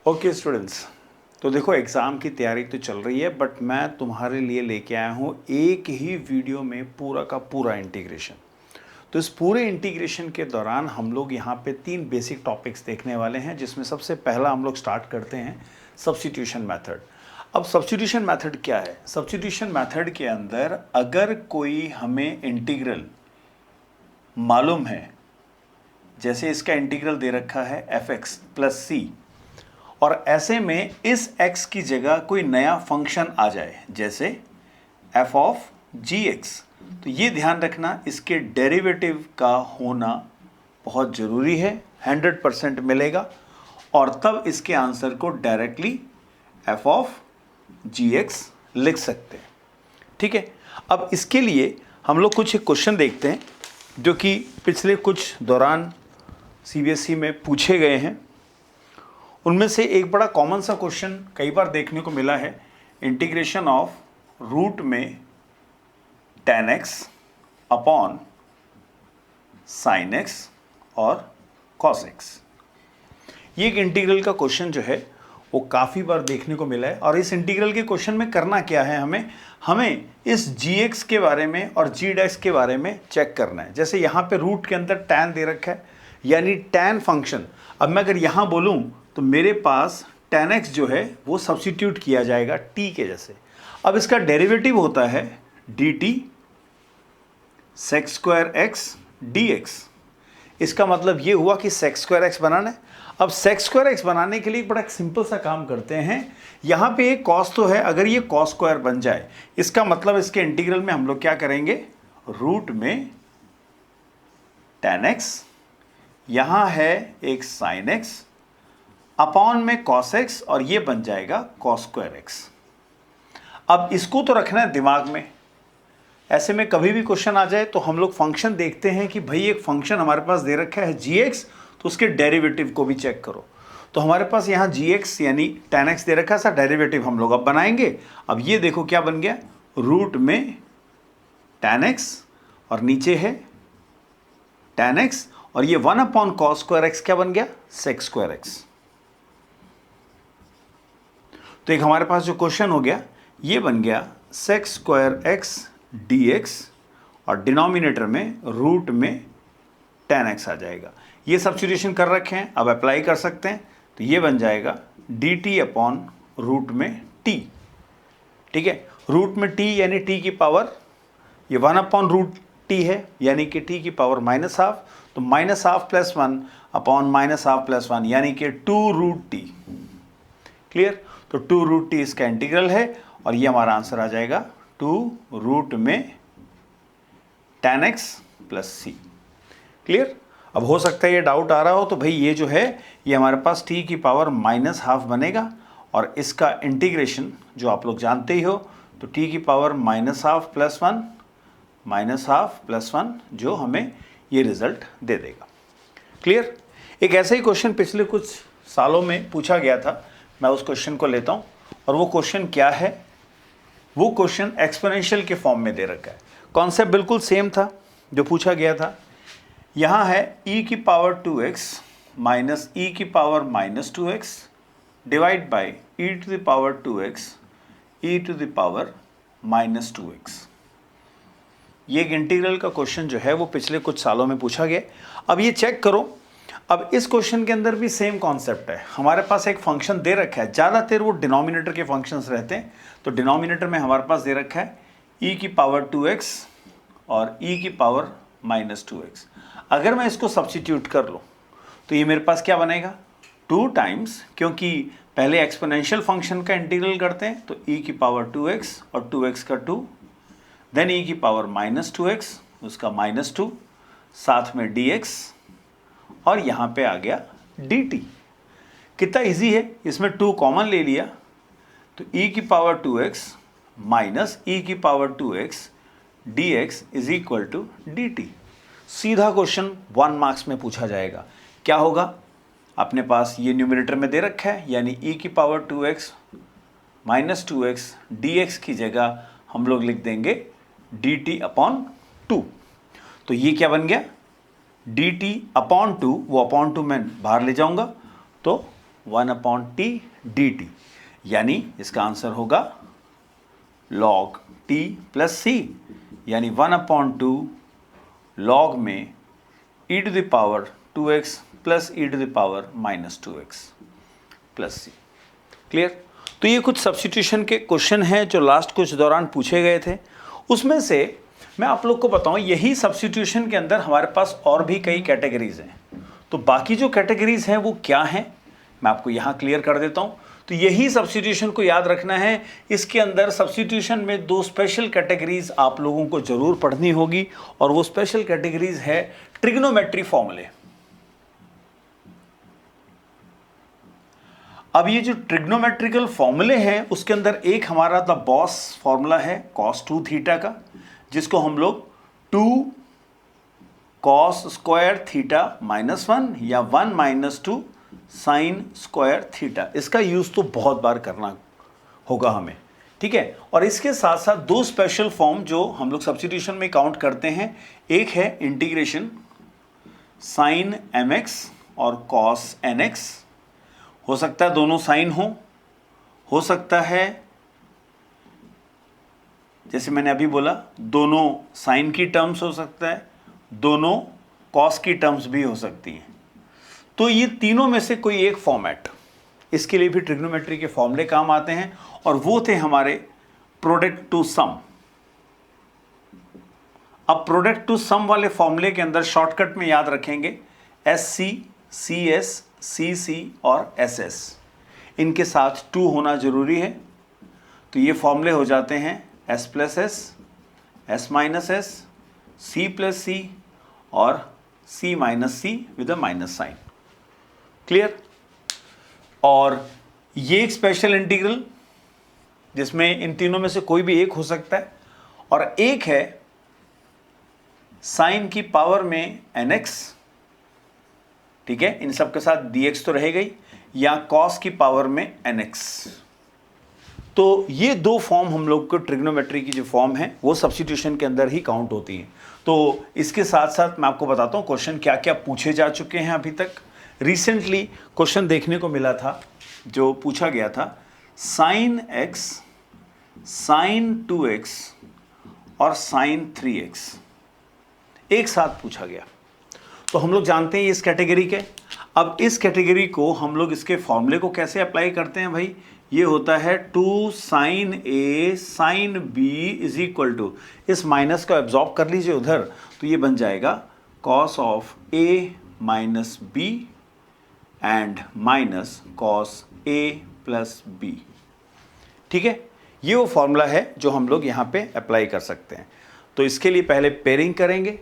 Okay students, तो देखो exam की तैयारी तो चल रही है, बट मैं तुम्हारे लिए लेके आया हूँ एक ही वीडियो में पूरा का पूरा इंटीग्रेशन। तो इस पूरे इंटीग्रेशन के दौरान हम लोग यहाँ पे 3 बेसिक टॉपिक्स देखने वाले हैं, जिसमें सबसे पहला हम लोग स्टार्ट करते हैं सब्स्टिट्यूशन मेथड। अब सब्स्टिट्यूशन मेथड क्या है? सब्स्टिट्यूशन मेथड के अंदर अगर कोई हमें इंटीग्रल मालूम है, जैसे इसका इंटीग्रल दे रखा है f(x + c), और ऐसे में इस x की जगह कोई नया फंक्शन आ जाए, जैसे f(gx), तो ये ध्यान रखना इसके डेरिवेटिव का होना बहुत ज़रूरी है, 100% मिलेगा, और तब इसके आंसर को डायरेक्टली f(gx) लिख सकते हैं। ठीक है, अब इसके लिए हम लोग कुछ क्वेश्चन देखते हैं जो कि पिछले कुछ दौरान CBSE में पूछे गए हैं। उनमें से एक बड़ा कॉमन सा क्वेश्चन कई बार देखने को मिला है, इंटीग्रेशन ऑफ रूट में tan x upon sin x और cos x। ये एक इंटीग्रल का क्वेश्चन जो है वो काफ़ी बार देखने को मिला है। और इस इंटीग्रल के क्वेश्चन में करना क्या है, हमें इस gx के बारे में और g' के बारे में चेक करना है। जैसे यहाँ पे रूट के अंदर tan दे रखा है, यानी tan फंक्शन। अब मैं अगर यहाँ बोलूँ तो मेरे पास tan x जो है वो सब्स्टिट्यूट किया जाएगा t के जैसे। अब इसका डेरिवेटिव होता है dt sec² x dx। इसका मतलब ये हुआ कि sec² x बनाना है। अब sec² x बनाने के लिए एक बड़ा सिंपल सा काम करते हैं, यहाँ पे एक cos तो है, अगर ये cos² बन जाए, इसका मतलब इसके इंटीग्रल में हम लोग क्या करेंगे, रूट में tan x, यहाँ है एक sin x, अपॉन में cos x, और ये बन जाएगा cos² x। अब इसको तो रखना है दिमाग में, ऐसे में कभी भी क्वेश्चन आ जाए तो हम लोग फंक्शन देखते हैं कि भाई एक फंक्शन हमारे पास दे रखा है gx, तो उसके डेरिवेटिव को भी चेक करो। तो हमारे पास यहाँ gx यानी tan x दे रखा है, सा डेरिवेटिव हम लोग अब बनाएंगे। अब ये देखो क्या बन गया, रूट में tan x और नीचे है tan x, और ये 1/cos² x क्या बन गया, sec² x। तो एक हमारे पास जो क्वेश्चन हो गया ये बन गया sec² x dx, और डिनोमिनेटर में रूट में tan x आ जाएगा। ये सब्स्टिट्यूशन कर रखे हैं, अब अप्लाई कर सकते हैं, तो ये बन जाएगा dt अपॉन रूट में t। ठीक है, रूट में t यानी t की पावर, ये 1/√t है, यानी कि t की पावर -½ तो -½ + 1 अपॉन -½ + 1 यानी कि 2√t। क्लियर? तो 2√t इसका इंटीग्रल है, और ये हमारा आंसर आ जाएगा 2 रूट में tan x + c। क्लियर? अब हो सकता है ये डाउट आ रहा हो, तो भाई ये जो है ये हमारे पास t की पावर -½ बनेगा, और इसका इंटीग्रेशन जो आप लोग जानते ही हो, तो t की पावर -½ + 1 -½ + 1 जो हमें ये रिजल्ट दे देगा। क्लियर? एक ऐसा ही क्वेश्चन पिछले कुछ सालों में पूछा गया था, मैं उस क्वेश्चन को लेता हूँ, और वो क्वेश्चन क्या है, वो क्वेश्चन एक्सपोनेंशियल के फॉर्म में दे रखा है। कॉन्सेप्ट बिल्कुल सेम था जो पूछा गया था। यहाँ है e⁻²x minus e⁻²x divide by e⁻²x e⁻²x। ये एक इंटीग्रल का क्वेश्चन जो है वो पिछले कुछ सालों में पूछा गया। अब ये चेक करो, अब इस क्वेश्चन के अंदर भी सेम कॉन्सेप्ट है। हमारे पास एक फंक्शन दे रखा है, ज़्यादातर वो डिनोमिनेटर के फंक्शंस रहते हैं, तो डिनोमिनेटर में हमारे पास दे रखा है e⁻²x और e⁻²x। अगर मैं इसको सब्स्टिट्यूट कर लूँ तो ये मेरे पास क्या बनेगा, 2 टाइम्स, क्योंकि पहले एक्सपोनेंशियल फंक्शन का इंटीग्रल करते हैं, तो e⁻²x और 2x का 2, देन e⁻²x उसका -2, साथ में dx, और यहाँ पे आ गया dt। कितना इजी है, इसमें 2 कॉमन ले लिया, तो e⁻²x minus e⁻²x dx is equal to dt। सीधा क्वेश्चन 1 मार्क्स में पूछा जाएगा। क्या होगा, अपने पास ये न्यूमरेटर में दे रखा है, यानी e⁻²x माइनस 2x dx की जगह हम लोग लिख देंगे dt अपॉन 2। तो ये क्या बन गया, dt अपॉन 2, वो अपॉन 2 मैं बाहर ले जाऊंगा, तो 1/t dt, यानी इसका आंसर होगा log t प्लस c, यानी 1/2 log में e to the power 2x plus e to the power minus 2x plus c। Clear? तो ये कुछ सब्स्टिट्यूशन के क्वेश्चन हैं जो लास्ट कुछ दौरान पूछे गए थे। उसमें से मैं आप लोग को बताऊं, यही सब्स्टिट्यूशन के अंदर हमारे पास और भी कई कैटेगरीज हैं। तो बाकी जो कैटेगरीज हैं वो क्या हैं, मैं आपको यहाँ क्लियर कर देता हूँ। तो यही सब्स्टिट्यूशन को याद रखना है। इसके अंदर सब्स्टिट्यूशन में दो स्पेशल कैटेगरीज आप लोगों को जरूर पढ़नी होगी, और वो स्पेशल कैटेगरीज है ट्रिग्नोमेट्री फॉर्मूले। अब ये जो ट्रिग्नोमेट्रिकल फॉर्मूले हैं उसके अंदर एक हमारा द बॉस फॉर्मूला है cos 2 थीटा का, जिसको हम लोग 2 cos स्क्वायर थीटा माइनस 1 या 1 माइनस 2 साइन स्क्वायर थीटा, इसका यूज तो बहुत बार करना होगा हमें, ठीक है। और इसके साथ साथ दो स्पेशल फॉर्म जो हम लोग सब्स्टिट्यूशन में काउंट करते हैं, एक है इंटीग्रेशन साइन mx और cos nx। हो सकता है दोनों साइन हो सकता है जैसे मैंने अभी बोला दोनों साइन की टर्म्स हो सकता है, दोनों कॉस की टर्म्स भी हो सकती हैं। तो ये तीनों में से कोई एक फॉर्मेट, इसके लिए भी ट्रिग्नोमेट्री के फॉर्मूले काम आते हैं, और वो थे हमारे प्रोडक्ट टू सम। अब प्रोडक्ट टू सम वाले फॉर्मूले के अंदर शॉर्टकट में याद रखेंगे SC, CS, CC और SS, इनके साथ 2 होना जरूरी है। तो ये फॉर्मूले हो जाते हैं S plus S, S minus S, C plus C और C minus C with a minus sign. Clear? और ये एक स्पेशल इंटीग्रल जिसमें इन तीनों में से कोई भी एक हो सकता है, और एक है साइन की पावर में nx, ठीक है, इन सब के साथ dx तो रह गई, या cos की पावर में nx। तो ये दो फॉर्म हम लोग को ट्रिग्नोमेट्री की जो फॉर्म है वो सब्स्टिट्यूशन के अंदर ही काउंट होती है। तो इसके साथ साथ मैं आपको बताता हूँ क्वेश्चन क्या क्या पूछे जा चुके हैं अभी तक। रिसेंटली क्वेश्चन देखने को मिला था जो पूछा गया था, साइन x, साइन 2x और साइन 3x एक साथ पूछा गया। तो हम लोग जानते हैं इस कैटेगरी के। अब इस कैटेगरी को हम लोग इसके फॉर्मूले को कैसे अप्लाई करते हैं भाई, ये होता है 2 sine a sine b is equal to, इस माइनस को एब्जॉर्ब कर लीजिए उधर, तो ये बन जाएगा cos of a minus b and minus cos a plus b। ठीक है, ये वो फॉर्मूला है जो हम लोग यहाँ पे अप्लाई कर सकते हैं। तो इसके लिए पहले पेयरिंग करेंगे।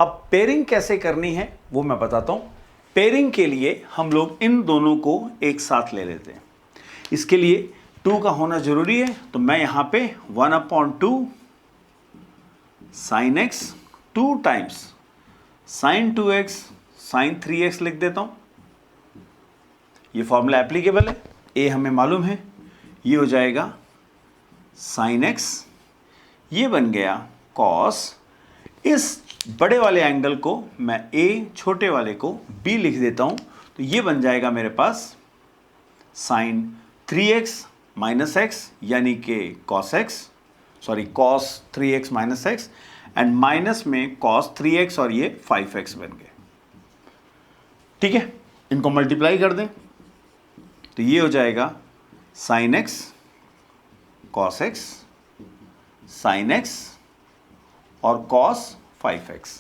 अब पेयरिंग कैसे करनी है वो मैं बताता हूँ। पेयरिंग के लिए हम लोग इन दोनों को एक साथ ले लेते हैं। इसके लिए 2 का होना जरूरी है, तो मैं यहाँ पे 1/2 sine x 2 times sine 2x sine 3x लिख देता हूँ। ये फॉर्मूला एप्लीकेबल है, a हमें मालूम है, ये हो जाएगा साइन x, ये बन गया cos, इस बड़े वाले एंगल को मैं a, छोटे वाले को b लिख देता हूं, तो ये बन जाएगा मेरे पास साइन 3x माइनस x यानी कि cos x, sorry cos 3x minus x and minus में cos 3x और ये 5x बन गए। ठीक है, इनको मल्टीप्लाई कर दें तो ये हो जाएगा sine x cos x sine x और cos 5x।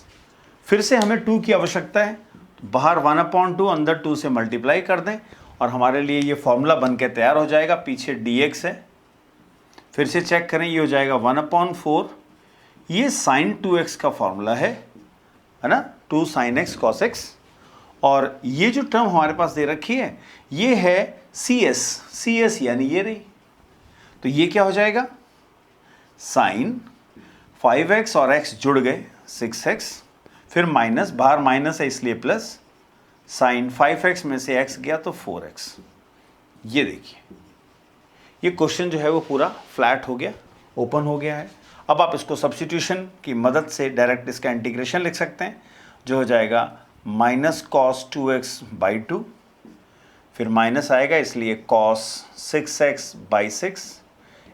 फिर से हमें 2 की आवश्यकता है, तो बाहर 1/2 अंदर 2 से मल्टीप्लाई कर दें और हमारे लिए ये फॉर्मूला बन के तैयार हो जाएगा। पीछे dx है, फिर से चेक करें, ये हो जाएगा 1/4, ये sin 2x का फॉर्मूला है ना, 2 sin x cos x, और ये जो टर्म हमारे पास दे रखी है ये है cs यानी ये रही, तो ये क्या हो जाएगा sin 5x और x जुड़ गए 6x, फिर माइनस, बाहर माइनस है इसलिए प्लस, साइन 5x में से x गया तो 4x। ये देखिए, ये क्वेश्चन जो है वो पूरा फ्लैट हो गया, ओपन हो गया है। अब आप इसको सब्स्टिट्यूशन की मदद से डायरेक्ट इसका इंटीग्रेशन लिख सकते हैं, जो हो जाएगा माइनस cos 2x बाई 2, फिर माइनस आएगा इसलिए कॉस 6x/6,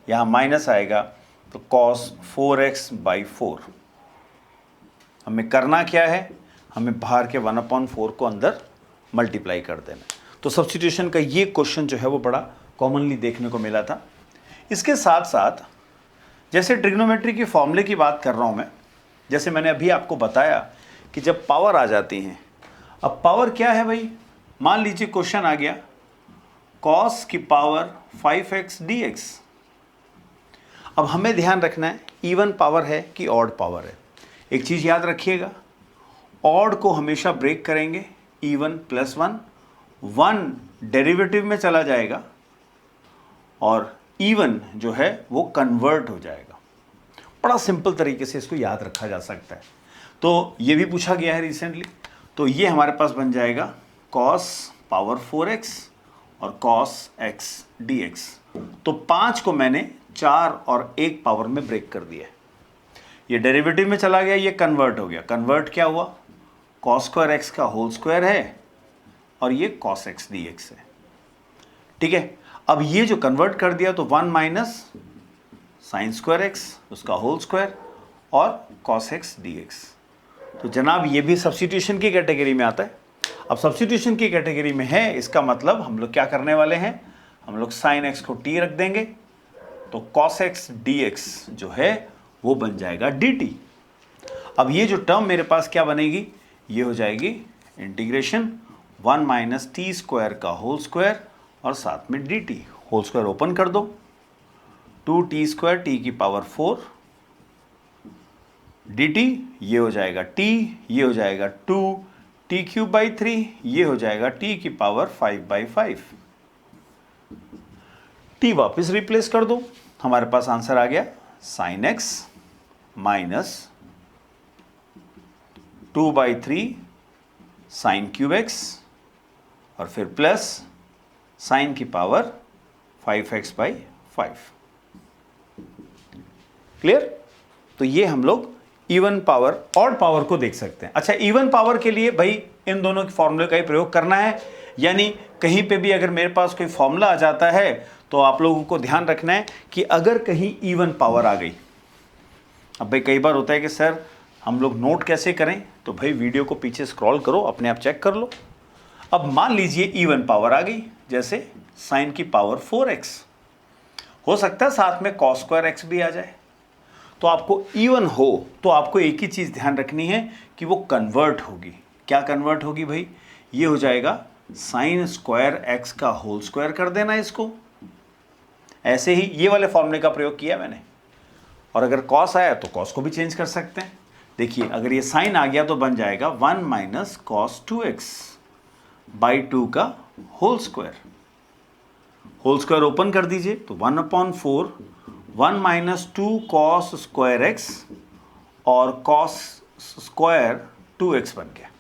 यहाँ माइनस आएगा तो कॉस 4x/4। हमें करना क्या है, हमें बाहर के 1/4 को अंदर मल्टीप्लाई कर देना। तो सब्स्टिट्यूशन का ये क्वेश्चन जो है वो बड़ा कॉमनली देखने को मिला था। इसके साथ साथ जैसे ट्रिग्नोमेट्री के फॉर्मूले की बात कर रहा हूँ मैं, जैसे मैंने अभी आपको बताया कि जब पावर आ जाती हैं, अब पावर क्या है भाई, मान लीजिए क्वेश्चन आ गया cos की पावर 5x dx। अब हमें ध्यान रखना है इवन पावर है कि ऑड पावर है। एक चीज़ याद रखिएगा, ऑड को हमेशा ब्रेक करेंगे, इवन +1, 1 डेरिवेटिव में चला जाएगा और इवन जो है वो कन्वर्ट हो जाएगा। बड़ा सिंपल तरीके से इसको याद रखा जा सकता है। तो ये भी पूछा गया है रिसेंटली। तो ये हमारे पास बन जाएगा cos पावर 4x और cos x dx। तो 5 को मैंने 4 और 1 पावर में ब्रेक कर दिया। ये डेरिवेटिव में चला गया, ये कन्वर्ट हो गया। कन्वर्ट क्या हुआ, cos स्क्वायर x का होल स्क्वायर है और ये cos x dx है। ठीक है, अब ये जो कन्वर्ट कर दिया तो 1 माइनस साइन स्क्वायर x उसका होल स्क्वायर और cos x dx। तो जनाब ये भी सब्स्टिट्यूशन की कैटेगरी में आता है। अब सब्स्टिट्यूशन की कैटेगरी में है, इसका मतलब हम लोग क्या करने वाले हैं, हम लोग साइन x को t रख देंगे तो cos x dx जो है वो बन जाएगा dt। अब ये जो टर्म मेरे पास क्या बनेगी, ये हो जाएगी इंटीग्रेशन 1 माइनस टी स्क्वायर का होल स्क्वायर और साथ में dt। होल स्क्वायर ओपन कर दो, 2t स्क्वायर t की पावर 4 dt, ये हो जाएगा t, ये हो जाएगा 2t³/3, ये हो जाएगा t की पावर 5/5। t वापस रिप्लेस कर दो, हमारे पास आंसर आ गया sine x minus 2/3 sine cube x और फिर प्लस साइन की पावर 5x/5। क्लियर। तो ये हम लोग इवन पावर ऑड पावर को देख सकते हैं। अच्छा, इवन पावर के लिए भाई इन दोनों के फॉर्मूले का ही प्रयोग करना है, यानी कहीं पे भी अगर मेरे पास कोई फॉर्मूला आ जाता है तो आप लोगों को ध्यान रखना है कि अगर कहीं इवन पावर आ गई, अब भाई कई बार होता है कि सर हम लोग नोट कैसे करें, तो भाई वीडियो को पीछे स्क्रॉल करो, अपने आप चेक कर लो। अब मान लीजिए इवन पावर आ गई, जैसे साइन की पावर 4x, हो सकता है साथ में cos स्क्वायर x भी आ जाए। तो आपको इवन हो तो आपको एक ही चीज़ ध्यान रखनी है कि वो कन्वर्ट होगी। क्या कन्वर्ट होगी भाई, ये हो जाएगा साइन स्क्वायर x का होल स्क्वायर कर देना इसको। ऐसे ही ये वाले फॉर्मूले का प्रयोग किया मैंने, और अगर cos आया तो cos को भी चेंज कर सकते हैं। देखिए अगर ये साइन आ गया तो बन जाएगा 1 माइनस cos 2x/2 का whole square. Whole square open कर दीजिए तो 1/4 1 माइनस 2 cos स्क्वायर x और cos स्क्वायर 2x बन गया।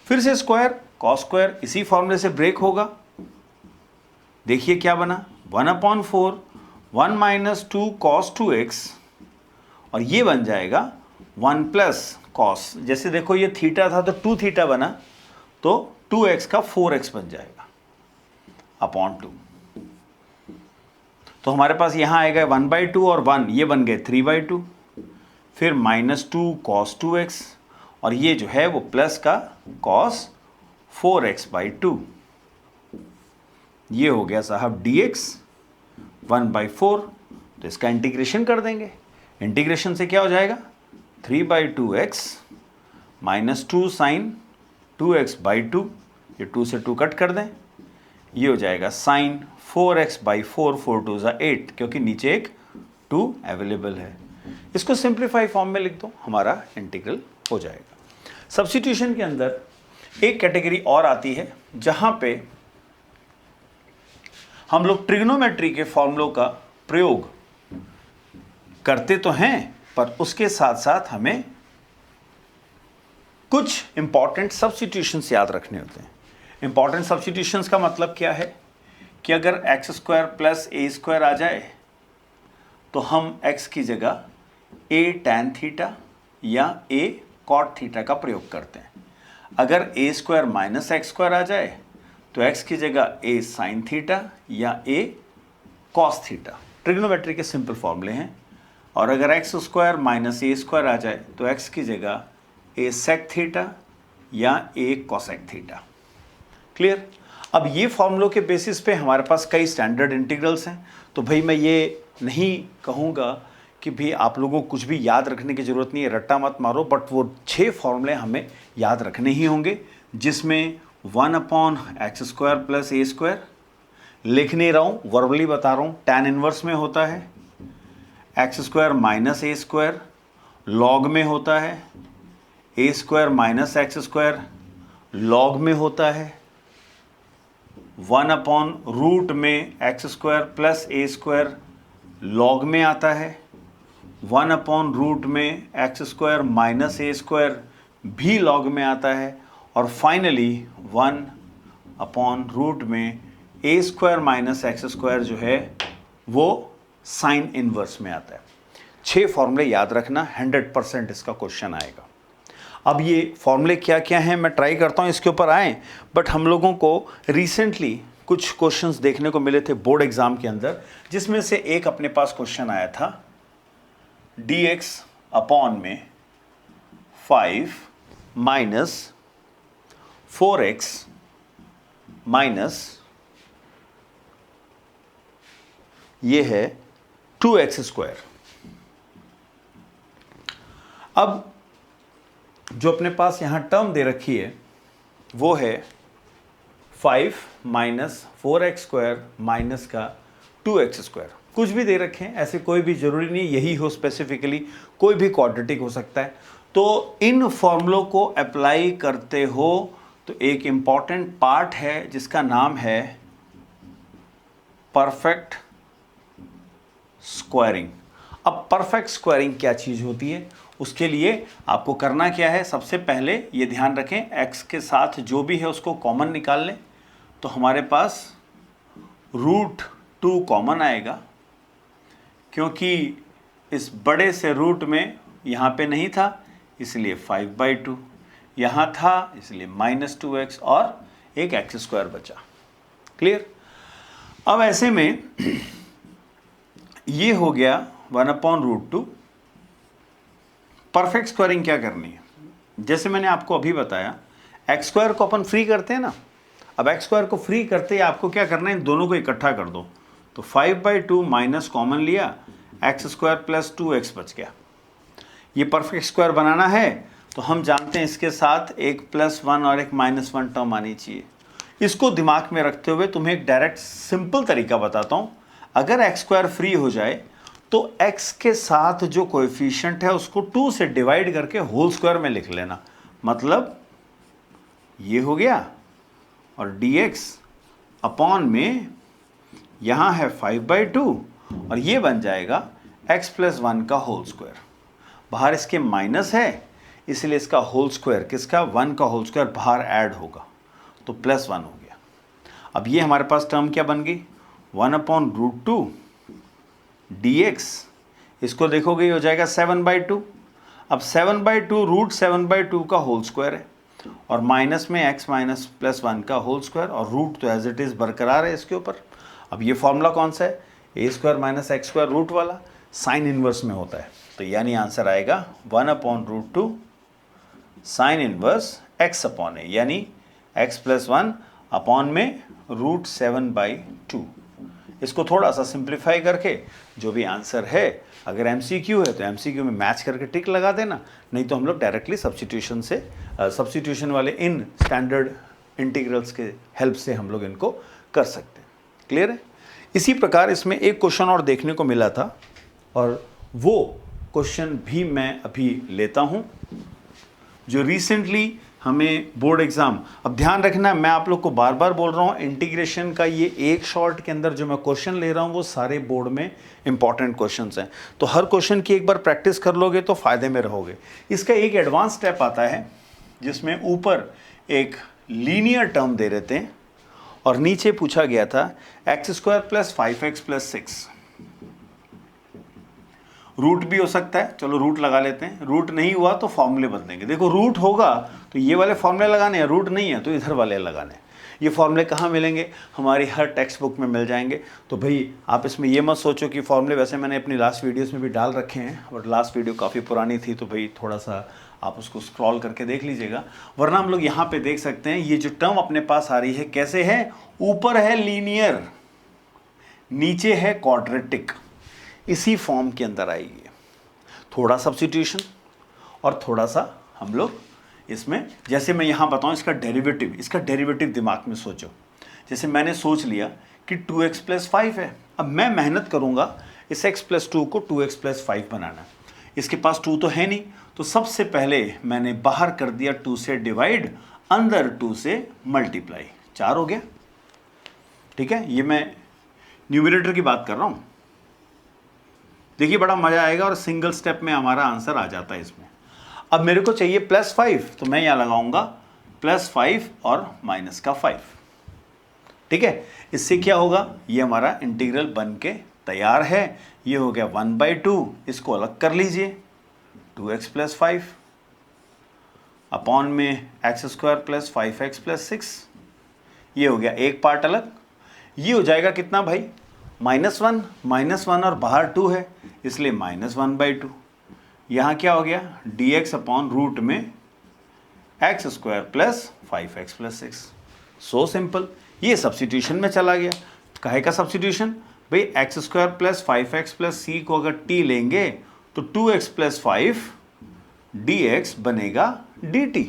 फिर से स्क्वायर, cos स्क्वायर इसी फॉर्मूले से ब्रेक होगा। देखिए क्या बना, 1/4 1 माइनस 2 cos 2x और ये बन जाएगा 1 प्लस cos, जैसे देखो ये थीटा था तो 2 थीटा बना, तो 2x का 4x बन जाएगा अपॉन 2। तो हमारे पास यहाँ आएगा 1/2 और 1, ये बन गए 3/2। फिर -2 cos 2x और ये जो है वो प्लस का cos 4x/2, ये हो गया साहब dx 1/4। तो इसका इंटीग्रेशन कर देंगे, इंटीग्रेशन से क्या हो जाएगा 3/2x माइनस 2 साइन 2x/2, ये 2 से 2 कट कर दें, ये हो जाएगा साइन 4x/4, 4 2 = 8, क्योंकि नीचे एक 2 अवेलेबल है। इसको सिंप्लीफाई फॉर्म में लिख दो, हमारा इंटीग्रल हो जाएगा। सब्स्टिट्यूशन के अंदर एक कैटेगरी और आती है जहां पे हम लोग ट्रिग्नोमेट्री के फॉर्मूलों का प्रयोग करते तो हैं, पर उसके साथ साथ हमें कुछ इंपॉर्टेंट सब्स्टिट्यूशंस याद रखने होते हैं। इंपॉर्टेंट सब्स्टिट्यूशंस का मतलब क्या है कि अगर x² प्लस a² आ जाए तो हम x की जगह a tan थीटा या a cot थीटा का प्रयोग करते हैं। अगर a² माइनस x² आ जाए तो x की जगह a साइन थीटा या a कॉस थीटा, ट्रिग्नोमेट्री के सिंपल फॉर्मूले हैं। और अगर एक्स स्क्वायर माइनस ए स्क्वायर आ जाए तो x की जगह a सेक थीटा या a कॉसेक थीटा। क्लियर? अब ये फॉर्मूलों के बेसिस पे हमारे पास कई स्टैंडर्ड इंटीग्रल्स हैं। तो भाई मैं ये नहीं कहूँगा कि भी आप लोगों को कुछ भी याद रखने की ज़रूरत नहीं है, रट्टा मत मारो, बट वो 6 फॉर्मूले हमें याद रखने ही होंगे, जिसमें 1/x² प्लस ए स्क्वायर, लिख नहीं रहा हूँ, वर्बली बता रहा हूँ, tan इनवर्स में होता है, x² माइनस ए स्क्वायर लॉग में होता है, a² माइनस x² लॉग में होता है, 1/रूट में x² प्लस ए स्क्वायर लॉग में आता है, 1/रूट में x² माइनस ए स्क्वायर भी लॉग में आता है, और फाइनली 1/रूट में a² माइनस x² जो है वो साइन इनवर्स में आता है। 6 फॉर्मूले याद रखना, 100% इसका क्वेश्चन आएगा। अब ये फॉर्मूले क्या क्या हैं मैं ट्राई करता हूँ इसके ऊपर आए, बट हम लोगों को रिसेंटली कुछ क्वेश्चंस देखने को मिले थे बोर्ड एग्जाम के अंदर, जिसमें से एक अपने पास क्वेश्चन आया था dx अपॉन में 5 माइनस 4x माइनस ये है 2x²। अब जो अपने पास यहां टर्म दे रखी है वो है 5 माइनस 4x² माइनस का 2x²। कुछ भी दे रखें, ऐसे कोई भी जरूरी नहीं यही हो स्पेसिफिकली, कोई भी क्वाड्रेटिक हो सकता है। तो इन फॉर्मूलों को अप्लाई करते हो तो एक इंपॉर्टेंट पार्ट है जिसका नाम है परफेक्ट स्क्वायरिंग। अब परफेक्ट स्क्वायरिंग क्या चीज़ होती है, उसके लिए आपको करना क्या है, सबसे पहले ये ध्यान रखें x के साथ जो भी है उसको कॉमन निकाल लें, तो हमारे पास √2 कॉमन आएगा, क्योंकि इस बड़े से रूट में यहाँ पे नहीं था इसलिए 5/2, यहाँ था इसलिए -2x और एक x² बचा। क्लियर? अब ऐसे में ये हो गया 1/√2। परफेक्ट स्क्वायरिंग क्या करनी है, जैसे मैंने आपको अभी बताया x² को अपन फ्री करते हैं ना, अब x² को फ्री करते ही आपको क्या करना है, इन दोनों को इकट्ठा कर दो, तो 5/2 माइनस कॉमन लिया, x² प्लस 2x बच गया। ये परफेक्ट स्क्वायर बनाना है तो हम जानते हैं इसके साथ एक +1 और एक -1 टर्म आनी चाहिए। इसको दिमाग में रखते हुए तुम्हें एक डायरेक्ट सिंपल तरीका बताता हूँ। अगर x² फ्री हो जाए तो x के साथ जो कोएफिशिएंट है उसको 2 से डिवाइड करके होल स्क्वायर में लिख लेना, मतलब ये हो गया, और dx अपॉन में यहाँ है 5/2 और ये बन जाएगा x + 1 का होल स्क्वायर। बाहर इसके माइनस है इसलिए इसका होल स्क्वायर, किसका, 1 का होल स्क्वायर बाहर ऐड होगा तो +1 हो गया। अब ये हमारे पास टर्म क्या बन गई, 1/√2 dx, इसको देखोगे हो जाएगा 7/2। अब 7/2 √7/2 का होल स्क्वायर है और माइनस में x माइनस +1 का होल स्क्वायर, और रूट तो एज इट इज़ बरकरार है इसके ऊपर। अब ये फॉर्मूला कौन सा है, a² माइनस x² रूट वाला, साइन इनवर्स में होता है, तो यानी आंसर आएगा 1/√2 साइन इनवर्स x अपॉन ए, यानी x + 1 अपॉन में √7/2। इसको थोड़ा सा सिंप्लीफाई करके जो भी आंसर है, अगर MCQ है तो MCQ में मैच करके टिक लगा देना, नहीं तो हम लोग डायरेक्टली सब्स्टिट्यूशन वाले इन स्टैंडर्ड इंटीग्रल्स के हेल्प से हम लोग इनको कर सकते हैं। क्लियर है? इसी प्रकार इसमें एक क्वेश्चन और देखने को मिला था और वो क्वेश्चन भी मैं अभी लेता हूँ, जो रिसेंटली हमें बोर्ड एग्जाम, अब ध्यान रखना मैं आप लोग को बार बार बोल रहा हूँ, इंटीग्रेशन का ये एक शॉर्ट के अंदर जो मैं क्वेश्चन ले रहा हूँ वो सारे बोर्ड में इंपॉर्टेंट क्वेश्चंस हैं, तो हर क्वेश्चन की एक बार प्रैक्टिस कर लोगे तो फायदे में रहोगे। इसका एक एडवांस स्टेप आता है जिसमें ऊपर एक लीनियर टर्म दे देते हैं और नीचे पूछा गया था x² + 5x + 6। रूट भी हो सकता है, चलो रूट लगा लेते हैं, रूट नहीं हुआ तो फॉर्मूले बदलेंगे। देखो रूट होगा तो ये वाले फॉर्मूले लगाने हैं, रूट नहीं है तो इधर वाले लगाने हैं। ये फॉर्मूले कहाँ मिलेंगे? हमारी हर टेक्स्ट बुक में मिल जाएंगे। तो भाई आप इसमें ये मत सोचो कि फॉर्मूले वैसे मैंने अपनी लास्ट वीडियोस में भी डाल रखे हैं, बट लास्ट वीडियो काफ़ी पुरानी थी तो भाई थोड़ा सा आप उसको स्क्रॉल करके देख लीजिएगा। वरना हम लोग यहाँ पे देख सकते हैं ये जो टर्म अपने पास आ रही है कैसे है, ऊपर है लीनियर, नीचे है क्वाड्रेटिक, इसी फॉर्म के अंदर आएगी। थोड़ा सब्स्टिट्यूशन और थोड़ा सा हम लोग इसमें, जैसे मैं यहाँ बताऊँ इसका डेरिवेटिव दिमाग में सोचो। जैसे मैंने सोच लिया कि 2x + 5 है, अब मैं मेहनत करूँगा इस x + 2 को 2x + 5 बनाना। इसके पास 2 तो है नहीं, तो सबसे पहले मैंने बाहर कर दिया 2 से डिवाइड, अंदर 2 से मल्टीप्लाई, 4 हो गया। ठीक है, ये मैं न्यूमरेटर की बात कर रहा हूँ। देखिए बड़ा मजा आएगा और सिंगल स्टेप में हमारा आंसर आ जाता है इसमें। अब मेरे को चाहिए +5, तो मैं यहाँ लगाऊंगा +5 और -5। ठीक है, इससे क्या होगा, ये हमारा इंटीग्रल बन के तैयार है। ये हो गया 1/2, इसको अलग कर लीजिए, 2x + 5 अपॉन में x² + 5x + 6। ये हो गया एक पार्ट अलग। ये हो जाएगा कितना भाई, -1 और बाहर 2 है इसलिए -1/2। यहाँ क्या हो गया, dx अपॉन रूट में x² + 5x + 6। सो सिंपल, ये सब्स्टिट्यूशन में चला गया। काहे का सब्स्टिट्यूशन भाई, x² + 5x + c को अगर t लेंगे तो 2x + 5 dx बनेगा dt।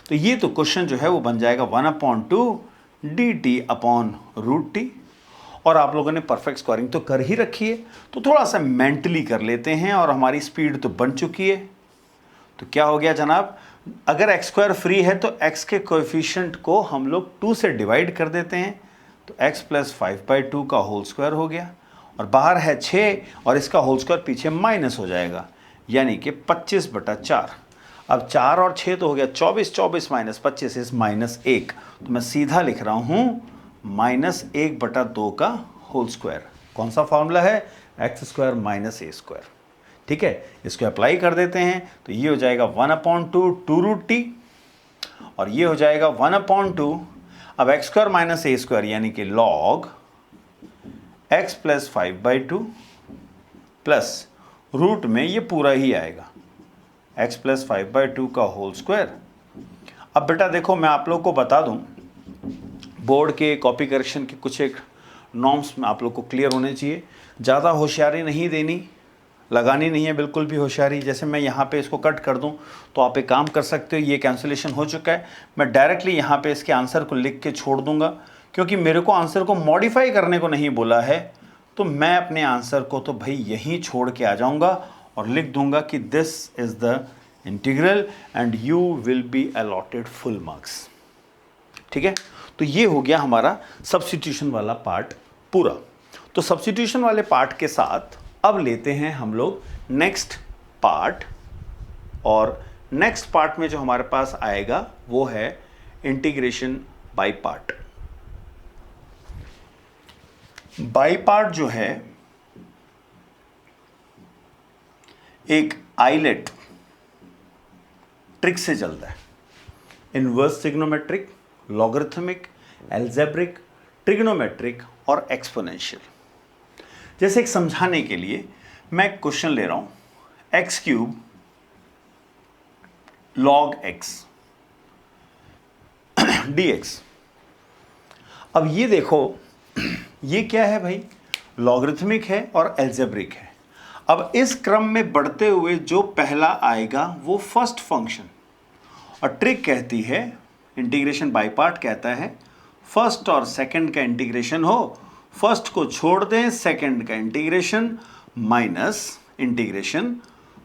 तो ये तो क्वेश्चन जो है वो बन जाएगा 1/2 dt अपॉन √t। और आप लोगों ने परफेक्ट स्क्वायरिंग तो कर ही रखी है, तो थोड़ा सा मेंटली कर लेते हैं, और हमारी स्पीड तो बन चुकी है। तो क्या हो गया जनाब, अगर x² फ्री है तो x के कोएफिशिएंट को हम लोग 2 से डिवाइड कर देते हैं, तो x + 5/2 का होल स्क्वायर हो गया, और बाहर है 6 और इसका होल स्क्वायर पीछे माइनस हो जाएगा, यानी कि 25/4। अब 4 और 6 तो हो गया 24, 24 - 25 इस -1, तो मैं सीधा लिख रहा हूँ -1/2 का होल स्क्वायर। कौन सा फॉर्मूला है, x² - a²। ठीक है, इसको अप्लाई कर देते हैं, तो ये हो जाएगा 1/2 2√t, और ये हो जाएगा 1/2, अब x² - a² यानी कि log x + 5/2 प्लस रूट में ये पूरा ही आएगा x + 5/2 का होल स्क्वायर। अब बेटा देखो, मैं आप लोग को बता दूं, बोर्ड के कॉपी करेक्शन के कुछ एक नॉर्म्स में आप लोग को क्लियर होने चाहिए। ज़्यादा होशियारी नहीं देनी, लगानी नहीं है बिल्कुल भी होशियारी। जैसे मैं यहाँ पे इसको कट कर दूं तो आप एक काम कर सकते हो, ये कैंसिलेशन हो चुका है, मैं डायरेक्टली यहाँ पे इसके आंसर को लिख के छोड़ दूंगा, क्योंकि मेरे को आंसर को मॉडिफाई करने को नहीं बोला है। तो मैं अपने आंसर को तो भाई यहीं छोड़ के आ जाऊँगा और लिख दूंगा कि this is the integral and you will be allotted full marks. ठीक है, तो ये हो गया हमारा सब्स्टिट्यूशन वाला पार्ट पूरा। तो सब्स्टिट्यूशन वाले पार्ट के साथ अब लेते हैं हम लोग नेक्स्ट पार्ट, और नेक्स्ट पार्ट में जो हमारे पास आएगा वो है integration by part. By part जो है एक आइलेट ट्रिक से चलता है, inverse trigonometric, logarithmic, algebraic, trigonometric और एक्सपोनेंशियल। जैसे एक समझाने के लिए मैं क्वेश्चन ले रहा हूं, x³ log x dx। अब ये देखो, ये क्या है भाई, लॉगरिथमिक है और एल्जेब्रिक है। अब इस क्रम में बढ़ते हुए जो पहला आएगा वो फर्स्ट फंक्शन, और ट्रिक कहती है, इंटीग्रेशन बाय पार्ट कहता है, फर्स्ट और सेकंड का इंटीग्रेशन हो, फर्स्ट को छोड़ दें, सेकंड का इंटीग्रेशन माइनस इंटीग्रेशन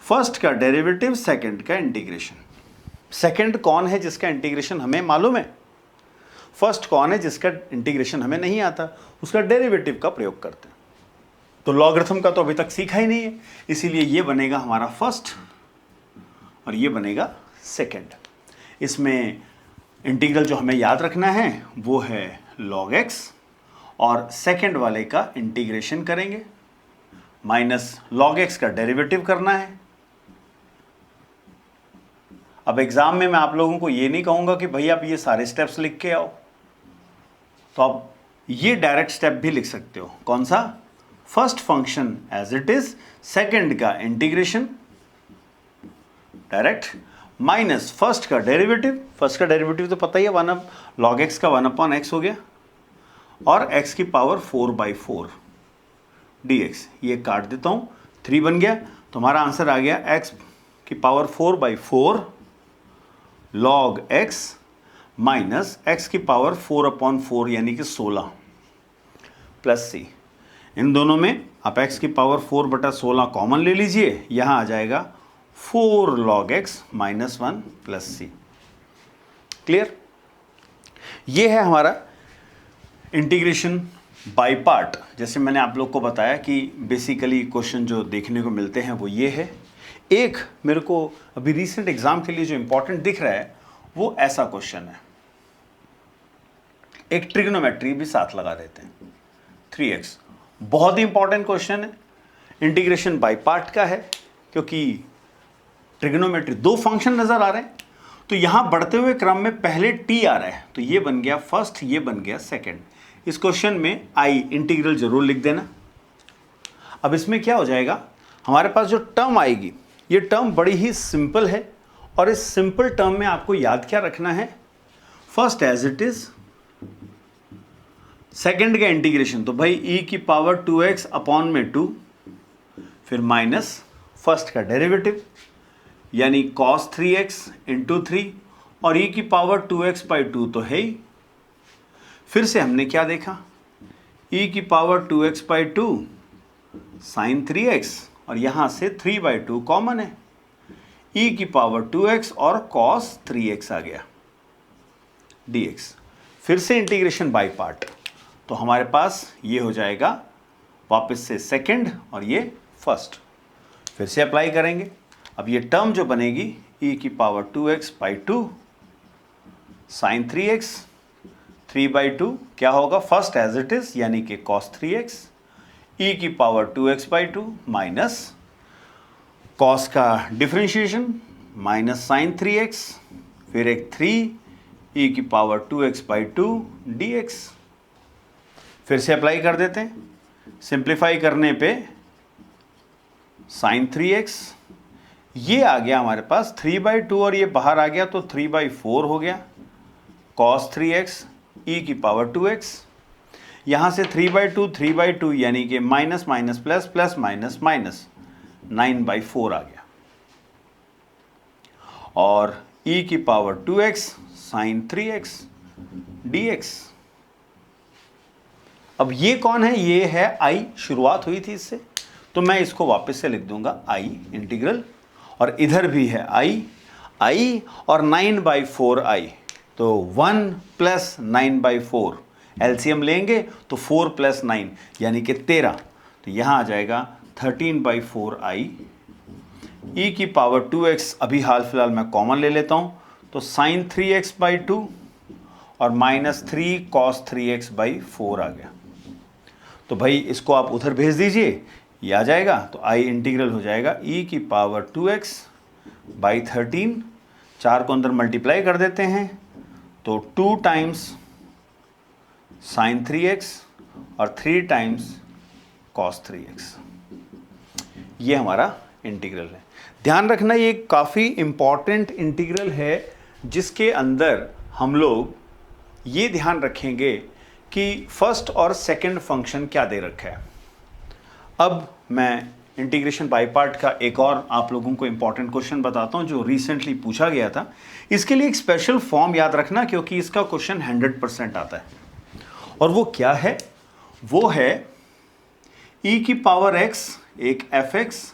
फर्स्ट का डेरिवेटिव, सेकंड का इंटीग्रेशन। सेकंड कौन है जिसका इंटीग्रेशन हमें मालूम है, फर्स्ट कौन है जिसका इंटीग्रेशन हमें नहीं आता, उसका डेरिवेटिव का प्रयोग करते हैं। तो लॉगरिथम का तो अभी तक सीखा ही नहीं है, इसीलिए ये बनेगा हमारा फर्स्ट और ये बनेगा सेकंड। इसमें इंटीग्रल जो हमें याद रखना है वो है log x, और सेकंड वाले का इंटीग्रेशन करेंगे, माइनस log x का डेरिवेटिव करना है। अब एग्जाम में मैं आप लोगों को ये नहीं कहूंगा कि भाई आप ये सारे स्टेप्स लिख के आओ, तो आप ये डायरेक्ट स्टेप भी लिख सकते हो। कौन सा? First function as it is, second का इंटीग्रेशन डायरेक्ट, माइनस फर्स्ट का डेरिवेटिव। फर्स्ट का डेरिवेटिव तो पता ही है, 1 log x का 1/x हो गया, और x की पावर 4/4 dx। ये काट देता हूं, 3 बन गया। तो हमारा आंसर आ गया x की power 4/4 log x minus x की पावर 4/4 यानी कि 16 प्लस c। इन दोनों में आप x की पावर 4/16 कॉमन ले लीजिए, यहां आ जाएगा 4 log x minus 1 plus c। Clear? ये है हमारा इंटीग्रेशन बाय पार्ट। जैसे मैंने आप लोग को बताया कि बेसिकली क्वेश्चन जो देखने को मिलते हैं वो ये है। एक मेरे को अभी रीसेंट एग्जाम के लिए जो इंपॉर्टेंट दिख रहा है वो ऐसा क्वेश्चन है, एक ट्रिग्नोमेट्री भी साथ लगा देते हैं, 3x। बहुत ही इंपॉर्टेंट क्वेश्चन है, इंटीग्रेशन बाय पार्ट का है, क्योंकि ट्रिग्नोमेट्री 2 फंक्शन नजर आ रहे हैं। तो यहां बढ़ते हुए क्रम में पहले t आ रहा है, तो ये बन गया फर्स्ट, ये बन गया सेकंड। इस क्वेश्चन में i इंटीग्रल जरूर लिख देना। अब इसमें क्या हो जाएगा, हमारे पास जो टर्म आएगी, ये टर्म बड़ी ही सिंपल है, और इस सिंपल टर्म में आपको याद क्या रखना है, first as it is, second का इंटीग्रेशन। तो भाई e की पावर 2x अपॉन में 2, फिर माइनस फर्स्ट का डेरिवेटिव यानी cos 3x इंटू 3, और e की पावर 2x/2 तो है ही। फिर से हमने क्या देखा, e की पावर 2x/2 sin 3x, और यहां से 3/2 कॉमन है, e की पावर 2x और cos 3x आ गया dx। फिर से इंटीग्रेशन बाय पार्ट, तो हमारे पास ये हो जाएगा वापस से सेकंड और ये फर्स्ट। फिर से अप्लाई करेंगे। अब ये टर्म जो बनेगी e की पावर 2x/2 sin 3x, 3/2 क्या होगा, फर्स्ट एज इट इज यानी कि cos 3x, e की पावर 2x/2 माइनस cos का डिफरेंशिएशन माइनस sin 3x, फिर एक 3 e की पावर 2x/2 dx। फिर से अप्लाई कर देते हैं, सिंप्लीफाई करने पे sin 3x, ये आ गया हमारे पास 3/2 और ये बाहर आ गया तो 3/4 हो गया, cos 3x e की पावर 2x, यहां से 3/2 यानी कि minus minus plus, plus minus minus, 9/4 आ गया, और e की power 2x sin 3x dx। अब ये कौन है, ये है i, शुरुआत हुई थी इससे, तो मैं इसको वापस से लिख दूंगा i इंटीग्रल, और इधर भी है i और 9/4i, तो 1 प्लस 9/4, एलसीएम लेंगे तो 4 प्लस 9 यानी कि 13, तो यहां आ जाएगा 13/4i, e की पावर 2x अभी हाल फिलहाल मैं कॉमन ले लेता हूं, तो sin 3x/2 और माइनस 3 cos 3x/4 आ गया। तो भाई इसको आप उधर भेज दीजिए, ये आ जाएगा, तो i इंटीग्रल हो जाएगा e की पावर 2x/13, 4 को अंदर मल्टीप्लाई कर देते हैं तो 2 टाइम्स sin 3x और 3 टाइम्स cos 3x। ये हमारा इंटीग्रल है। ध्यान रखना ये काफ़ी इंपॉर्टेंट इंटीग्रल है, जिसके अंदर हम लोग ये ध्यान रखेंगे कि फर्स्ट और सेकंड फंक्शन क्या दे रखा है। अब मैं इंटीग्रेशन बाय पार्ट का एक और आप लोगों को इंपॉर्टेंट क्वेश्चन बताता हूं जो रिसेंटली पूछा गया था। इसके लिए एक स्पेशल फॉर्म याद रखना, क्योंकि इसका क्वेश्चन 100% आता है। और वो क्या है, वो है e की पावर x एक fx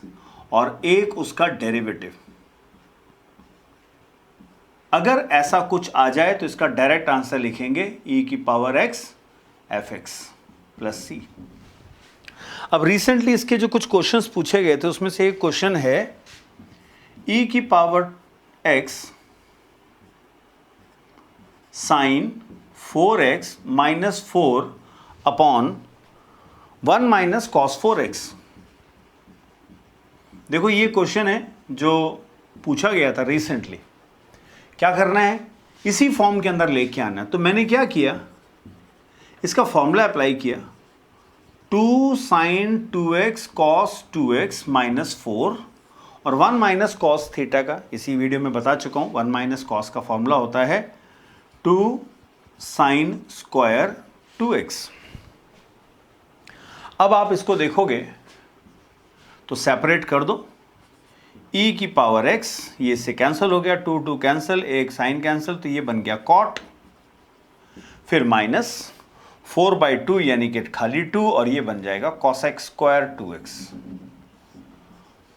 और एक उसका डेरिवेटिव। अगर ऐसा कुछ आ जाए तो इसका डायरेक्ट आंसर लिखेंगे e की power x fx plus c। अब रिसेंटली इसके जो कुछ क्वेश्चंस पूछे गए थे उसमें से एक क्वेश्चन है e की power x sine 4x minus 4 upon 1 minus cos 4x। देखो ये क्वेश्चन है जो पूछा गया था रिसेंटली। क्या करना है, इसी फॉर्म के अंदर लेके आना है। तो मैंने क्या किया, इसका फॉर्मूला अप्लाई किया, 2 sin 2x cos 2x -4 और 1 माइनस कॉस थीटा का इसी वीडियो में बता चुका हूं, 1 माइनस कॉस का फॉर्मूला होता है 2 sin स्क्वायर 2x। अब आप इसको देखोगे तो सेपरेट कर दो, e की पावर x, ये इससे कैंसिल हो गया, 2 2 कैंसिल, एक साइन कैंसिल, तो ये बन गया कॉट, फिर माइनस 4/2 यानी कि खाली 2 और ये बन जाएगा cosec स्क्वायर 2x।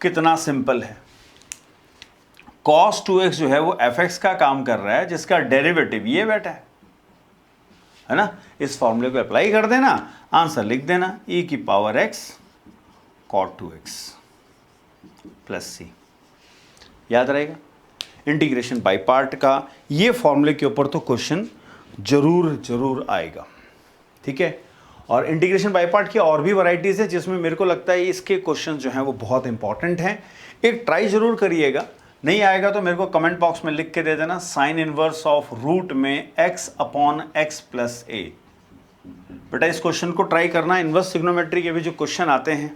कितना सिंपल है। cos 2x जो है वो fx का काम कर रहा है, जिसका डेरिवेटिव ये बैठा है ना। इस फॉर्मूले को अप्लाई कर देना, आंसर लिख देना, e की power x cot 2x plus c। याद रहेगा। इंटीग्रेशन बाय पार्ट का ये फॉर्मूले के ऊपर तो क्वेश्चन जरूर आएगा, ठीक है। और इंटीग्रेशन बाय पार्ट की और भी वैरायटीज है जिसमें मेरे को लगता है इसके क्वेश्चन जो हैं वो बहुत इंपॉर्टेंट हैं। एक ट्राई जरूर करिएगा, नहीं आएगा तो मेरे को कमेंट बॉक्स में लिख के दे देना, साइन इनवर्स ऑफ रूट में x/x प्लस a। बेटा इस क्वेश्चन को ट्राई करना। इनवर्स ट्रिग्नोमेट्री के भी जो क्वेश्चन आते हैं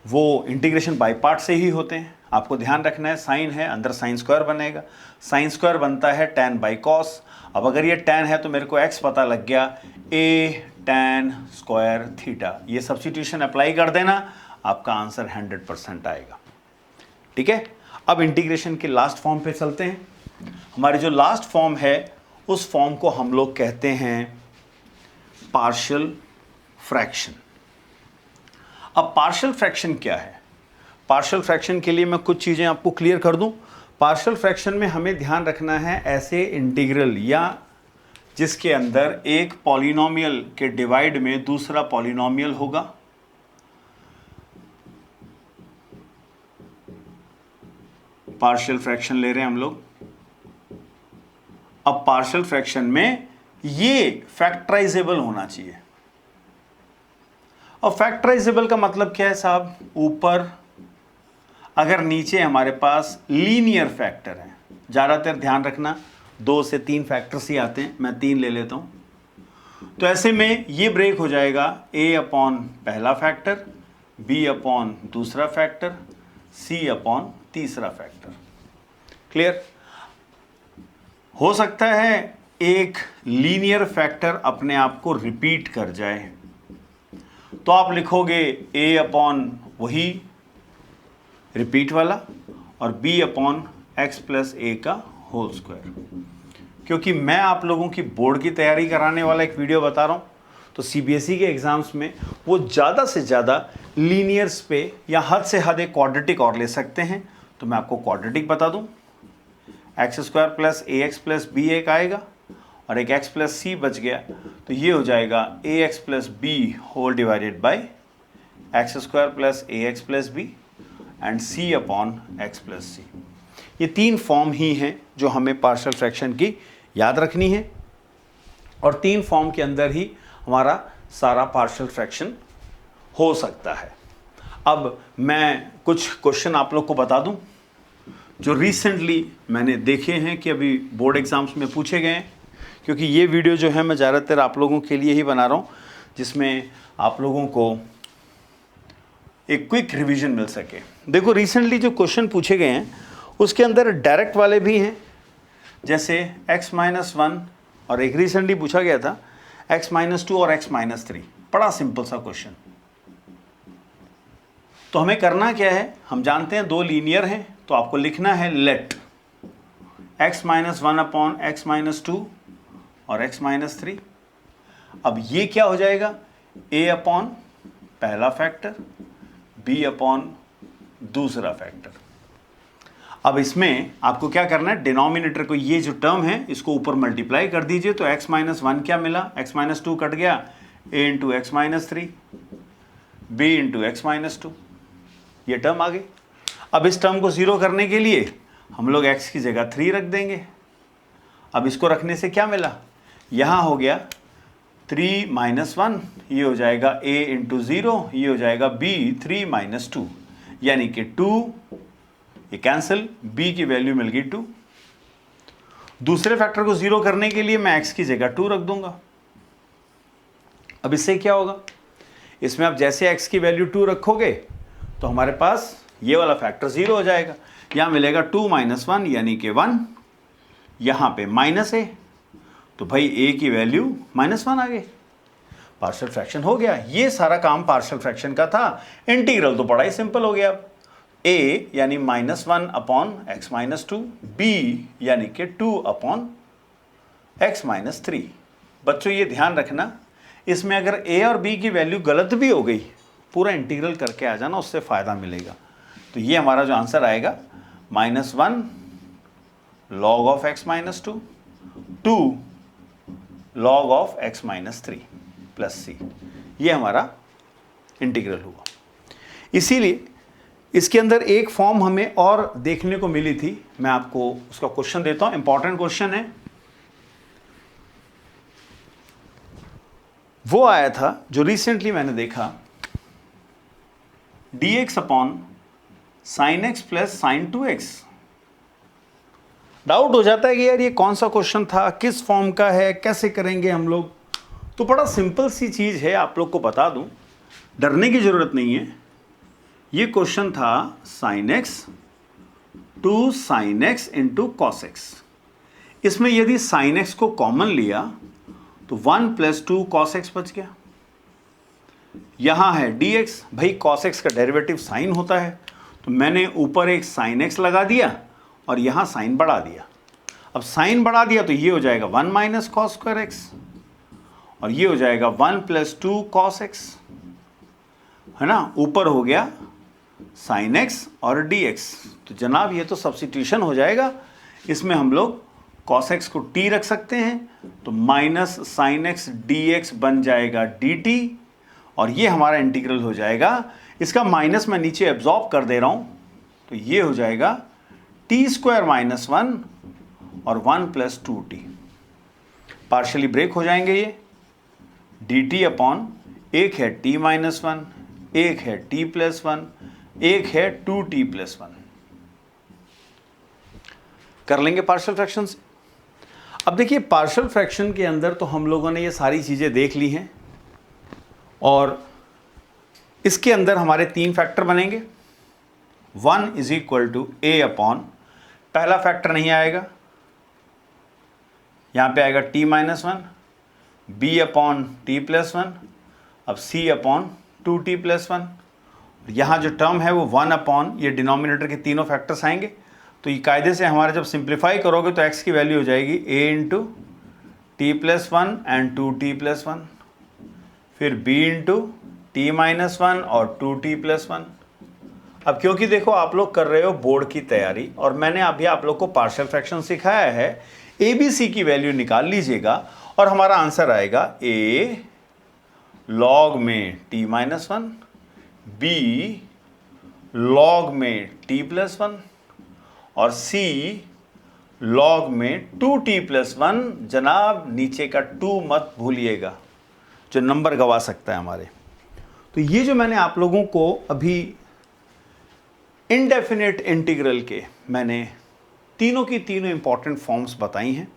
वो इंटीग्रेशन बाय पार्ट से ही होते हैं। आपको ध्यान रखना है, साइन है, अंदर साइन स्क्वायर बनेगा, साइन स्क्वायर बनता है tan बाई कॉस। अब अगर ये tan है तो मेरे को x पता लग गया, a tan स्क्वायर थीटा। ये सब्स्टिट्यूशन अप्लाई कर देना, आपका आंसर 100% आएगा, ठीक है। अब इंटीग्रेशन के लास्ट फॉर्म पे चलते हैं। हमारी जो लास्ट फॉर्म है उस फॉर्म को हम लोग कहते हैं पार्शियल फ्रैक्शन। अब पार्शियल फ्रैक्शन क्या है? पार्शियल फ्रैक्शन के लिए मैं कुछ चीज़ें आपको क्लियर कर दूं। पार्शियल फ्रैक्शन में हमें ध्यान रखना है ऐसे इंटीग्रल या जिसके अंदर एक पॉलिनोमियल के डिवाइड में दूसरा पॉलिनोमियल होगा। पार्शियल फ्रैक्शन ले रहे हैं हम लोग। अब पार्शियल फ्रैक्शन में ये फैक्टराइजेबल होना चाहिए। और फैक्टराइजेबल का मतलब क्या है साहब? ऊपर अगर नीचे हमारे पास लीनियर फैक्टर है, ज़्यादातर ध्यान रखना 2 से 3 फैक्टर्स ही आते हैं, मैं 3 ले लेता हूँ। तो ऐसे में ये ब्रेक हो जाएगा a अपॉन पहला फैक्टर, b अपॉन दूसरा फैक्टर, c अपॉन तीसरा फैक्टर। क्लियर? हो सकता है एक लीनियर फैक्टर अपने आप को रिपीट कर जाए, तो आप लिखोगे a अपॉन वही रिपीट वाला और b upon x plus a का होल स्क्वायर। क्योंकि मैं आप लोगों की बोर्ड की तैयारी कराने वाला एक वीडियो बता रहा हूँ, तो CBSE के एग्जाम्स में वो ज़्यादा से ज़्यादा लीनियर्स पे या हद से हद एक क्वाड्रेटिक और ले सकते हैं। तो मैं आपको क्वाड्रेटिक बता दूँ, x square plus a x plus B एक आएगा और एक x प्लस सी बच गया, तो ये हो जाएगा ax plus b whole divided by x square plus a x plus b and c upon x plus c. ये 3 फॉर्म ही हैं जो हमें पार्शियल फ्रैक्शन की याद रखनी है और 3 फॉर्म के अंदर ही हमारा सारा पार्शियल फ्रैक्शन हो सकता है। अब मैं कुछ क्वेश्चन आप लोग को बता दूं जो रिसेंटली मैंने देखे हैं कि अभी बोर्ड एग्जाम्स में पूछे गए हैं, क्योंकि ये वीडियो जो है मैं ज़्यादातर आप लोगों के लिए ही बना रहा हूँ, जिसमें आप लोगों को एक क्विक रिवीजन मिल सके। देखो रिसेंटली जो क्वेश्चन पूछे गए हैं उसके अंदर डायरेक्ट वाले भी हैं, जैसे x-1 और एक रिसेंटली पूछा गया था x-2 और x-3। बड़ा सिंपल सा क्वेश्चन। तो हमें करना क्या है, हम जानते हैं 2 लीनियर हैं, तो आपको लिखना है लेट x-1 अपॉन x-2 और x-3। अब ये क्या हो जाएगा, a अपॉन पहला फैक्टर, b अपॉन दूसरा फैक्टर। अब इसमें आपको क्या करना है, डिनोमिनेटर को ये जो टर्म है इसको ऊपर मल्टीप्लाई कर दीजिए, तो x-1 क्या मिला, x-2 कट गया, a into x-3, b into x-2, ये टर्म आ गई। अब इस टर्म को 0 करने के लिए हम लोग x की जगह 3 रख देंगे। अब इसको रखने से क्या मिला, यहाँ हो गया 3 - 1, ये हो जाएगा a इंटू 0, ये हो जाएगा b 3 - 2, यानी कि 2, ये कैंसिल, b की वैल्यू मिल गई 2। दूसरे फैक्टर को 0 करने के लिए मैं x की जगह 2 रख दूंगा। अब इससे क्या होगा, इसमें आप जैसे x की वैल्यू 2 रखोगे तो हमारे पास ये वाला फैक्टर 0 हो जाएगा। यहाँ मिलेगा 2 - 1 यानी कि 1, यहाँ पे -a, तो भाई a की वैल्यू -1 आ गई, पार्शियल फ्रैक्शन हो गया। ये सारा काम पार्शियल फ्रैक्शन का था। इंटीग्रल तो बड़ा ही सिंपल हो गया। a यानी -1/(x-2), b यानी कि 2/(x-3). बच्चों ये ध्यान रखना, इसमें अगर a और b की वैल्यू गलत भी हो गई, पूरा इंटीग्रल करके आ जाना, उससे फ़ायदा मिलेगा। तो ये हमारा जो आंसर आएगा -1 log (x-2), 2 log (x-3) plus c, ये हमारा इंटीग्रल हुआ। इसीलिए इसके अंदर एक फॉर्म हमें और देखने को मिली थी, मैं आपको उसका क्वेश्चन देता हूं, इंपॉर्टेंट क्वेश्चन है। वो आया था जो रिसेंटली मैंने देखा, dx/sin x + sin 2x। Doubt हो जाता है कि यार ये कौन सा क्वेश्चन था, किस फॉर्म का है, कैसे करेंगे हम लोग। तो बड़ा सिंपल सी चीज़ है, आप लोग को बता दूं, डरने की ज़रूरत नहीं है। ये क्वेश्चन था sin x to sin x into cos x। इसमें यदि sin x को कॉमन लिया तो 1 + 2 cos x बच गया। यहाँ है dx, भाई cos x का डेरिवेटिव sin होता है, तो मैंने ऊपर एक sin x लगा दिया और यहाँ sin बढ़ा दिया। अब sin बढ़ा दिया तो ये हो जाएगा 1 - cos square x, और ये हो जाएगा 1 + 2 cos x, है ना। ऊपर हो गया sin x और dx, तो जनाब ये तो सब्स्टिट्यूशन हो जाएगा। इसमें हम लोग cos x को t रख सकते हैं, तो -sin x dx बन जाएगा dt, और ये हमारा इंटीग्रल हो जाएगा। इसका माइनस मैं नीचे एब्जॉर्ब कर दे रहा हूं, तो ये हो जाएगा t² - 1 और 1 + 2t, पार्शियली ब्रेक हो जाएंगे ये। dt अपॉन एक है t - 1, एक है t + 1, एक है 2t + 1। कर लेंगे पार्शियल फ्रैक्शन से। अब देखिए पार्शियल फ्रैक्शन के अंदर तो हम लोगों ने ये सारी चीज़ें देख ली हैं, और इसके अंदर हमारे 3 फैक्टर बनेंगे। 1 = a अपॉन, पहला फैक्टर नहीं आएगा, यहाँ पे आएगा t - 1, b अपॉन t + 1, अब c अपॉन 2t + 1। यहाँ जो टर्म है वो 1 अपॉन, ये डिनोमिनेटर के तीनों फैक्टर्स आएंगे, तो ये कायदे से हमारे जब सिंप्लीफाई करोगे तो x की वैल्यू हो जाएगी a × t + 1 एंड 2t + 1, फिर b × t - 1 और 2t + 1। अब क्योंकि देखो आप लोग कर रहे हो बोर्ड की तैयारी, और मैंने अभी आप लोग को पार्शियल फ्रैक्शन सिखाया है, a b c की वैल्यू निकाल लीजिएगा और हमारा आंसर आएगा a log में t - 1, b log में t + 1 और c log में 2t + 1। जनाब नीचे का 2 मत भूलिएगा, जो नंबर गवा सकता है हमारे। तो ये जो मैंने आप लोगों को अभी इनडेफिनेट इंटीग्रल के मैंने तीनों की तीनों इंपॉर्टेंट फॉर्म्स बताई हैं,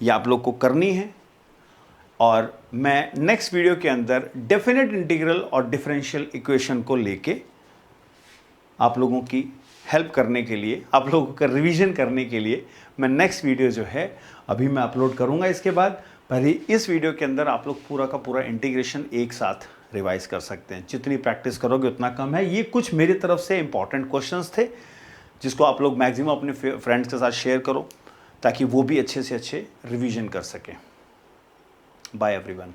ये आप लोग को करनी है। और मैं नेक्स्ट वीडियो के अंदर डेफिनेट इंटीग्रल और डिफरेंशियल इक्वेशन को लेके आप लोगों की हेल्प करने के लिए, आप लोगों का रिवीजन करने के लिए मैं नेक्स्ट वीडियो जो है अभी मैं अपलोड करूंगा। इसके बाद पहले इस वीडियो के अंदर आप लोग पूरा का पूरा इंटीग्रेशन एक साथ रिवाइज कर सकते हैं। जितनी प्रैक्टिस करोगे उतना कम है। ये कुछ मेरी तरफ से इंपॉर्टेंट क्वेश्चंस थे, जिसको आप लोग मैक्सिमम अपने फ्रेंड्स के साथ शेयर करो, ताकि वो भी अच्छे से अच्छे रिवीजन कर सकें। Bye everyone.